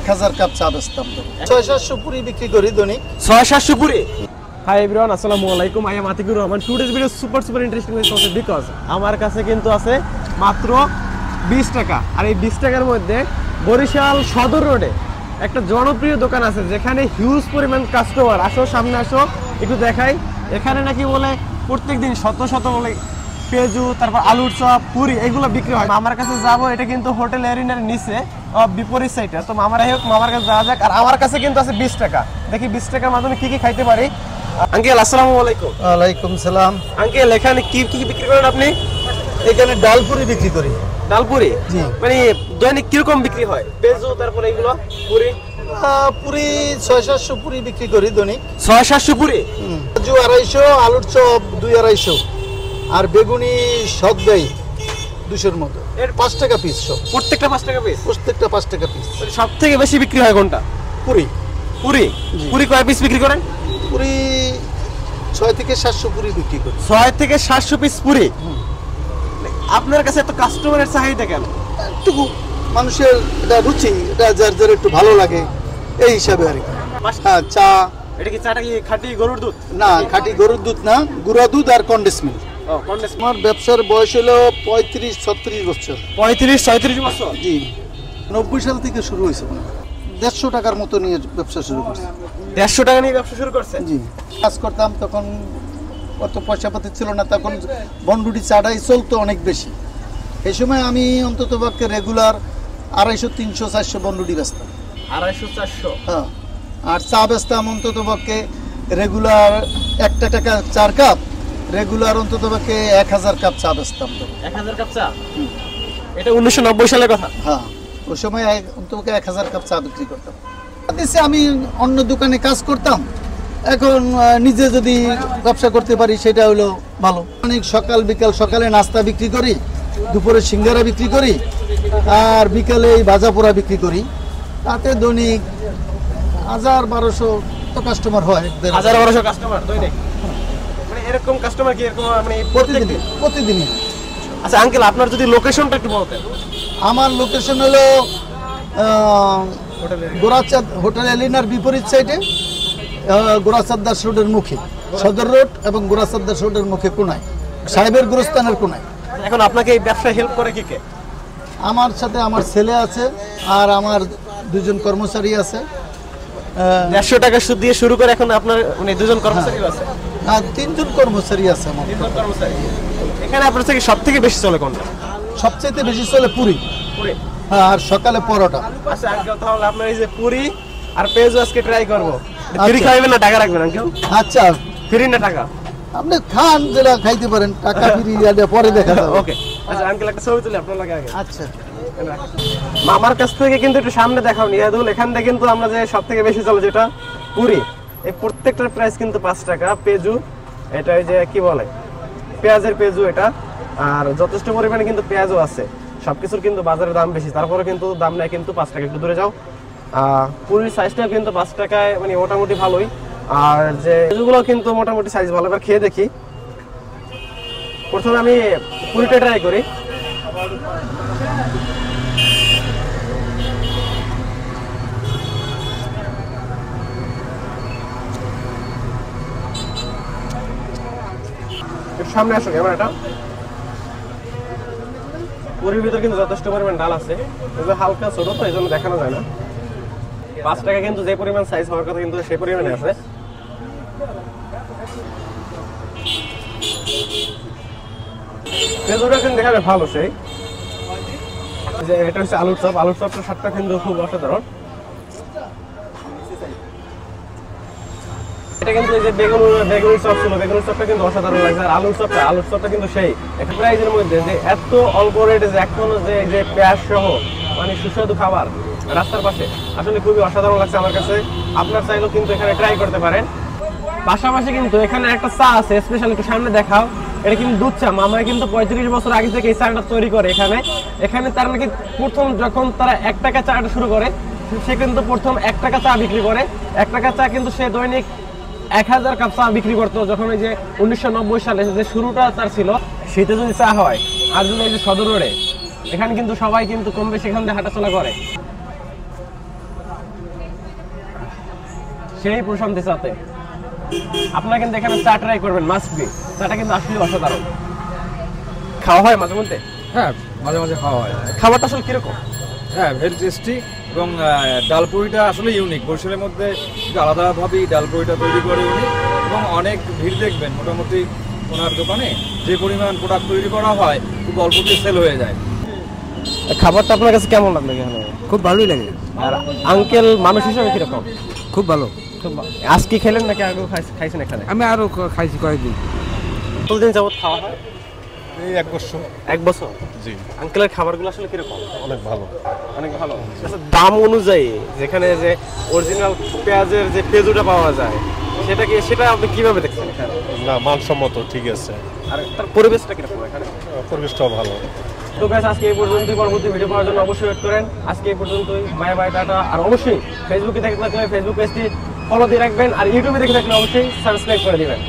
1000 cup চা বেচতাম। 600-700 পুরি বিক্রি করি দৈনিক। 600-700 পুরি। হাই এভরিওয়ান, আসসালামু আলাইকুম। I am Atiqur Rahman. Today's video super interesting হয়েছে বিকজ আমার কাছে কিন্তু আছে মাত্র 20 টাকা। আর এই 20 টাকার মধ্যে বরিশাল সদর রোডে একটা জনপ্রিয় দোকান আছে যেখানে হিউজ পরিমাণ কাস্টমার। আসো সামনে আসো একটু দেখাই। এখানে নাকি বলে প্রত্যেকদিন শত শত বলে পেঁয়াজু, তারপর আলুর চপ, পুরি এগুলো বিক্রি হয়। মামার কাছে যাবো, এটা কিন্তু হোটেল এরিনার নিচে বিপরীত সাইডে। তো মামারাই হোক, মামার কাছে যাওয়া যাক। আর আমার কাছে কিন্তু আছে 20 টাকা। দেখি 20 টাকার মাধ্যমে কি কি খাইতে পারি। আঙ্কেল আসসালামু আলাইকুম। ওয়ালাইকুম সালাম। আঙ্কেল এখানে কি কি বিক্রি করেন আপনি? এখানে ডাল পুরি বিক্রি করি। ডাল পুরি? জি। মানে দৈনিক কিরকম বিক্রি হয়? পেঁয়াজু, তারপর এগুলো পুরি? পুরি 600-700 পুরি বিক্রি করি দৈনিক। 600-700 পুরি? পেঁয়াজু 250, আলুর চপ 2-250, আর বেগুনি সব দেয় 200-র মতো। এর 5 টাকা পিস সব। প্রত্যেকটা 5 টাকা পিস? প্রত্যেকটা 5 টাকা পিস। সব থেকে বেশি বিক্রি হয় কোনটা? পুরি। পুরি? পুরি কয় পিস বিক্রি করেন? পুরি 6 থেকে 700 পুরি বিক্রি করি। 6 থেকে 700 পিস পুরি? আপনার কাছে এত কাস্টমারের চাহিদা কেন? একটু মানুষের এটা রুচি, এটা যার যার একটু ভালো লাগে এই হিসাবে আর কি। হ্যাঁ, চা। এটা কি চাটা কি খাঁটি গরুর দুধ? না, খাঁটি গরুর দুধ না, গুঁড়া দুধ আর কন্ডেন্স মিল্ক। আমার ব্যবসার বয়স হলো 35-36 বছর। 35-36 বছর? জি। 90 সাল থেকে শুরু হয়েছে। 150 টাকার মতো নিয়ে ব্যবসা শুরু করছি। 150 টাকা নিয়ে ব্যবসা শুরু করছেন? জি। কাজ করতাম তখন অত পয়সা পাতি ছিল না, তখন বনরুটি চাটাই চলতো অনেক বেশি। এই সময় আমি অন্তত পক্ষে রেগুলার 250-300-400 বনরুটি বেচতাম। 250-400? হ্যাঁ। আর চা বেচতাম অন্তত পক্ষে রেগুলার 1 টাকা 4 কাপ, রেগুলার অন্তত পক্ষে 1000 কাপ চা বেচতাম। 1000 কাপ চা? এটা 1990 সালের কথা? হ্যাঁ, ওই সময় অন্তত 1000 কাপ চা বিক্রি করতাম। আমি অন্য দোকানে কাজ করতাম, এখন নিজে যদি ব্যবসা করতে পারি সেটা হলো ভালো। অনেক সকাল বিকাল, সকালে নাস্তা বিক্রি করি, দুপুরে সিঙ্গারা বিক্রি করি, আর বিকালে এই ভাজা পোড়া বিক্রি করি। তাতে দৈনিক 1000-1200 তো কাস্টমার হয়। 1000-1200 কাস্টমার দৈনিক? মানে এরকম কাস্টমার কি এরকম মানে প্রতিদিনই? আচ্ছা আঙ্কেল, আপনার যদি লোকেশনটা একটু বলতেন। আমার লোকেশন হলো গোরাচাঁদ হোটেল এলিনার বিপরীত সাইডে, গোরাচাঁদ দাস রোডের মুখে, সদর রোড এবং গোরাচাঁদ দাস রোডের মুখে কোনায়, সাহেবের গোরস্থানের কোনায়। এখন আপনাকে এই ব্যবসায় হেল্প করে কি কে? আমার সাথে আমার ছেলে আছে আর আমার 2জন কর্মচারী আছে। 150 টাকা সুদ দিয়ে শুরু করে এখন আপনার মানে 2জন কর্মচারী আছে? আর 3জন কর্মচারী আছে আমার। 3জন কর্মচারী। এখানে আপনার থেকে সবথেকে বেশি চলে কোনটা? সবচেয়ে বেশি চলে পুরি। পুরি? হ্যাঁ, আর সকালে পরোটা। আচ্ছা আঙ্কেল, তাহলে আপনার এই যে পুরি আর পেঁয়াজু আজকে ট্রাই করব। ফ্রি খাইবেন না টাকা রাখবেন আঙ্কেল? আচ্ছা, ফ্রি না টাকা? আপনি খান, যেটা খাইতে পারেন, টাকা ফ্রি পরে দেখা যাবে। ওকে। আচ্ছা আঙ্কেল, একটা ছবি তুলি আপনার লাগে আগে। আচ্ছা। মামার কাছ থেকে কিন্তু একটু সামনে দেখাও নিয়াদুল। এখান থেকে কিন্তু আমরা যে সব থেকে বেশি চলে যেটা পুরি, এই প্রত্যেকটার প্রাইস কিন্তু 5 টাকা। পেঁয়াজু, এটা ওই যে কি বলে পেঁয়াজের পেঁয়াজু এটা। আর যথেষ্ট পরিমাণে কিন্তু পেঁয়াজও আছে। সবকিছুর কিন্তু বাজারের দাম বেশি, তারপরে কিন্তু দাম নেয় কিন্তু 5 টাকা। একটু দূরে যাও। পুরির সাইজটাও কিন্তু 5 টাকায় মানে মোটামুটি ভালোই। আর যে পেঁয়াজুগুলো কিন্তু মোটামুটি সাইজ ভালো। এবার খেয়ে দেখি। প্রথমে আমি পুরিটা ট্রাই করি। সামনে আসো ক্যামেরাটা। পুরির ভিতরে কিন্তু যথেষ্ট পরিমাণ ডাল আছে, তবে হালকা ছোট তো এই জন্য দেখানো যায় না। 5 টাকা কিন্তু যে পরিমাণ সাইজ হওয়ার কথা কিন্তু সেই পরিমাণে আছে। পেঁয়াজুটা কিন্তু দেখাবে ভালো সেই। যে এটা হচ্ছে আলুর চপ। আলুর চপটা স্বাদটা কিন্তু খুব অসাধারণ। এটা কিন্তু এই যে বেগুনি চপ ছিল, বেগুনি চপটা কিন্তু অসাধারণ লাগছে। আর আলুর চপটা কিন্তু সেই একটা প্রাইজের মধ্যে যে এত অল্প রেটে যে এখনো যে পেঁয়াজ সহ মানে সুস্বাদু খাবার রাস্তার পাশে, আসলে খুবই অসাধারণ লাগছে আমার কাছে। আপনার চাইলেও কিন্তু এখানে ট্রাই করতে পারেন। পাশাপাশি কিন্তু এখানে একটা চা আছে স্পেশাল, একটু সামনে দেখাও। এটা কিন্তু দুধ চা। মামাই কিন্তু 35 বছর আগে থেকে এই চাটা তৈরি করে এখানে তার নাকি প্রথম যখন তারা 1 টাকা চাটা শুরু করে, সে কিন্তু প্রথম 1 টাকা চা বিক্রি করে। 1 টাকা চা কিন্তু সে দৈনিক 1000 কাপ চা বিক্রি করতো। যখন এই যে 1990 সালে যে শুরুটা তার ছিল, শীতে যদি চা হয় আর যদি এই যে সদর রোডে, এখানে কিন্তু সবাই কিন্তু কম বেশি এখান থেকে হাঁটাচলা করে। সেই প্রশান্তি চাতে আপনারা কিন্তু এখানে চা ট্রাই করবেন, মাস্ট বি। চাটা কিন্তু আসলে অসাধারণ। খাওয়া হয় মাঝে মধ্যে? হ্যাঁ, মাঝে মাঝে খাওয়া হয়। খাবারটা আসলে কিরকম? হ্যাঁ, ভেরি টেস্টি। এবং ডালপুরিটা আসলে ইউনিক, বরিশালের মধ্যে একটু আলাদাভাবেই ডালপুরিটা তৈরি করে উনি। এবং অনেক ভিড় দেখবেন, মোটামুটি ওনার দোকানে যে পরিমাণ প্রোডাক্ট তৈরি করা হয় খুব অল্পতে সেল হয়ে যায়। খাবারটা আপনার কাছে কেমন লাগলো এখানে? খুব ভালোই লাগে। আর আঙ্কেল মানুষ হিসেবে কিরকম? খুব ভালো। আজকে খেলেন নাকি আগে খাইছেন এখানে? আমি আরো খাইছি কয়েকদিন। কতদিন যাবত খাওয়া হয়? এই 1 বছর। 1 বছর? জি। আঙ্কেলের খাবারগুলো আসলে কিরকম? অনেক ভালো। অনেক ভালো। আচ্ছা, দাম অনুযায়ী যেখানে যে অরিজিনাল পেঁয়াজের যে পেঁয়াজুটা পাওয়া যায় সেটা আপনি কিভাবে দেখছেন এখানে? না, মানসম্মত ঠিক আছে। আর তার পরিবেশটা কিরকম এখানে? পরিবেশটাও ভালো। তো গাইস, আজকে এই পর্যন্তই। পরবর্তী ভিডিও পাওয়ার জন্য অবশ্যই ওয়েট করেন। আজকে এই পর্যন্তই। Bye bye, tata. আর অবশ্যই ফেসবুকে দেখে থাকলে ফেসবুক পেজটি ফলো দিয়ে রাখবেন, আর ইউটিউবে দেখে থাকলে অবশ্যই সাবস্ক্রাইব করে দিবেন।